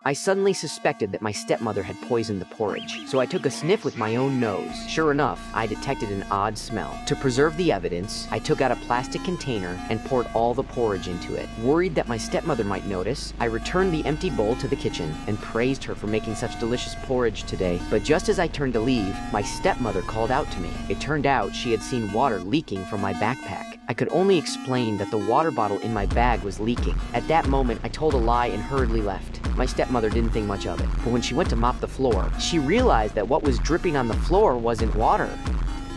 I suddenly suspected that my stepmother had poisoned the porridge, so I took a sniff with my own nose. Sure enough, I detected an odd smell. To preserve the evidence, I took out a plastic container and poured all the porridge into it. Worried that my stepmother might notice, I returned the empty bowl to the kitchen and praised her for making such delicious porridge today. But just as I turned to leave, my stepmother called out to me. It turned out she had seen water leaking from my backpack. I could only explain that the water bottle in my bag was leaking. At that moment, I told a lie and hurriedly left. My stepmother didn't think much of it, but when she went to mop the floor, she realized that what was dripping on the floor wasn't water.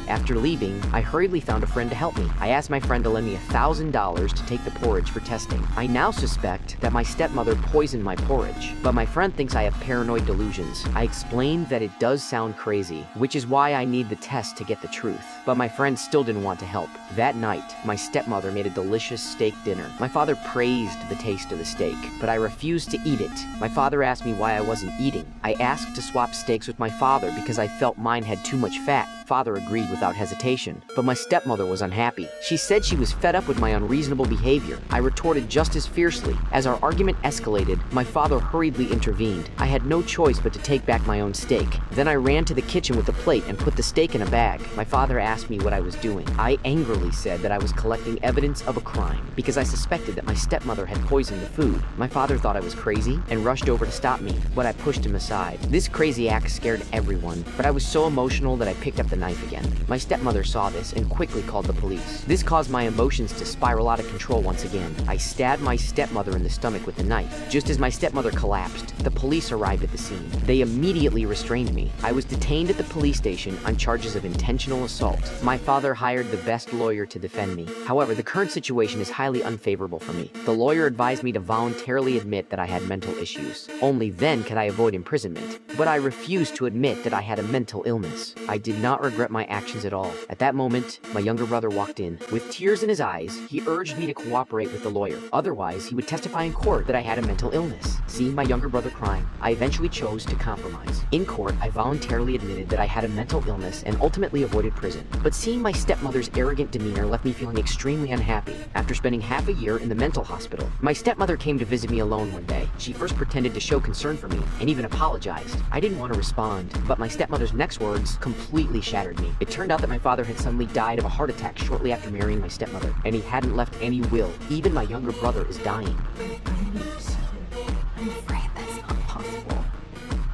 After leaving, I hurriedly found a friend to help me. I asked my friend to lend me $1,000 to take the porridge for testing. I now suspect that my stepmother poisoned my porridge, but my friend thinks I have paranoid delusions. I explained that it does sound crazy, which is why I need the test to get the truth. But my friend still didn't want to help. That night, my stepmother made a delicious steak dinner. My father praised the taste of the steak, but I refused to eat it. My father asked me why I wasn't eating. I asked to swap steaks with my father because I felt mine had too much fat. Father agreed without hesitation, but my stepmother was unhappy. She said she was fed up with my unreasonable behavior. I retorted just as fiercely. As our argument escalated, my father hurriedly intervened. I had no choice but to take back my own steak. Then I ran to the kitchen with the plate and put the steak in a bag. My father asked me what I was doing. I angrily said that I was collecting evidence of a crime because I suspected that my stepmother had poisoned the food. My father thought I was crazy and rushed over to stop me, but I pushed him aside. This crazy act scared everyone, but I was so emotional that I picked up the knife again. My stepmother saw this and quickly called the police. This caused my emotions to spiral out of control once again. I stabbed my stepmother in the stomach with the knife. Just as my stepmother collapsed, the police arrived at the scene. They immediately restrained me. I was detained at the police station on charges of intentional assault. My father hired the best lawyer to defend me. However, the current situation is highly unfavorable for me. The lawyer advised me to voluntarily admit that I had mental issues. Only then could I avoid imprisonment. But I refused to admit that I had a mental illness. I did not regret my actions at all. At that moment, my younger brother walked in. With tears in his eyes, he urged me to cooperate with the lawyer. Otherwise, he would testify in court that I had a mental illness. Seeing my younger brother crying, I eventually chose to compromise. In court, I voluntarily admitted that I had a mental illness and ultimately avoided prison. But seeing my stepmother's arrogant demeanor left me feeling extremely unhappy. After spending half a year in the mental hospital, my stepmother came to visit me alone one day. She first pretended to show concern for me and even apologized. I didn't want to respond, but my stepmother's next words completely shattered me. It turned out that my father had suddenly died of a heart attack shortly after marrying my stepmother, and he hadn't left any will. Even my younger brother is dying. I'm afraid that's not possible.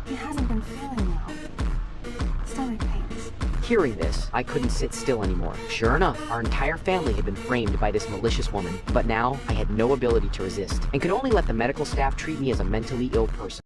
He hasn't been feeling well. Stomach pains. Hearing this, I couldn't sit still anymore. Sure enough, our entire family had been framed by this malicious woman, but now I had no ability to resist, and could only let the medical staff treat me as a mentally ill person.